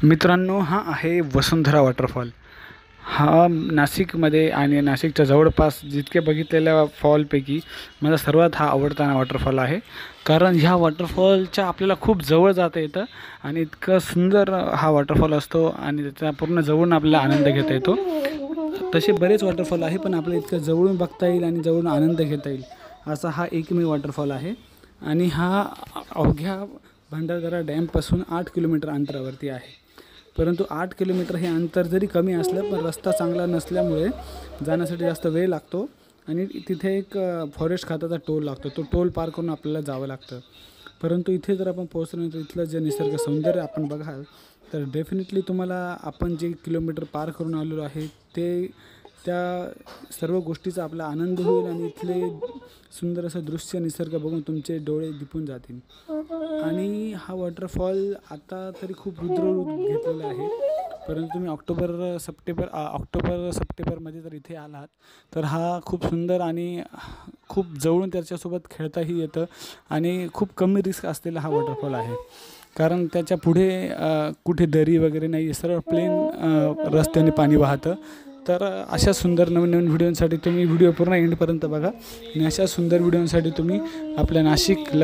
मित्रांनो, हा आहे वसुंधरा वॉटरफॉल। हा नाशिकमध्ये आणि नाशिकच्या जवळपास जितके बघितलेल्या फॉलपैकी माझा सर्वात हा आवडता वॉटरफॉल आहे। कारण ह्या वॉटरफॉलच्या आपल्याला खूप जवळ जाता येतं आणि इतकं सुंदर हा वॉटरफॉल असतो आणि त्याचा पूर्ण जवळून आपल्याला आनंद घेता येतो। तसे बरेच वॉटरफॉल आहे, पण आपल्याला इतकं जवळून बघता येईल आणि जवळून आनंद घेता येईल असा हा एकमेव वॉटरफॉल आहे। आणि हा अवघ्या भंडारदरा डॅमपासून 8 किलोमीटर अंतरावरती आहे। परंतु 8 किलोमीटर हे अंतर जरी कमी असलं, पण रस्ता चांगला नसल्यामुळे जाण्यासाठी जास्त वेळ लागतो आणि तिथे एक फॉरेस्ट खात्याचा टोल लागतो। तो टोल पार करून आपल्याला जावं लागतं। परंतु इथे जर आपण पोहोचल्यानंतर इथलं जे निसर्ग सौंदर्य आपण बघाल, तर डेफिनेटली तुम्हाला आपण जे किलोमीटर पार करून आलेलो आहे ते त्या सर्व गोष्टीचा आपला आनंद होईल आणि इथले सुंदर असं दृश्य निसर्ग बघून तुमचे डोळे दिपून जातील। आणि हा वॉटरफॉल आता तरी खूप रुद्ररूप घेतलेला आहे, परंतु तुम्ही ऑक्टोबर सप्टेंबरमध्ये जर इथे आलात तर हा खूप सुंदर आणि खूप जवळून त्याच्यासोबत खेळताही येतं आणि खूप कमी रिस्क असलेला हा वॉटरफॉल आहे। कारण त्याच्या पुढे कुठे दरी वगैरे नाही, सरळ प्लेन रस्त्याने पाणी वाहतं। तर अशा सुंदर नवीन नवीन व्हिडिओंसाठी तुम्ही व्हिडिओ पूर्ण एंडपर्यंत बघा आणि अशा सुंदर व्हिडिओंसाठी तुम्ही आपल्या नाशिक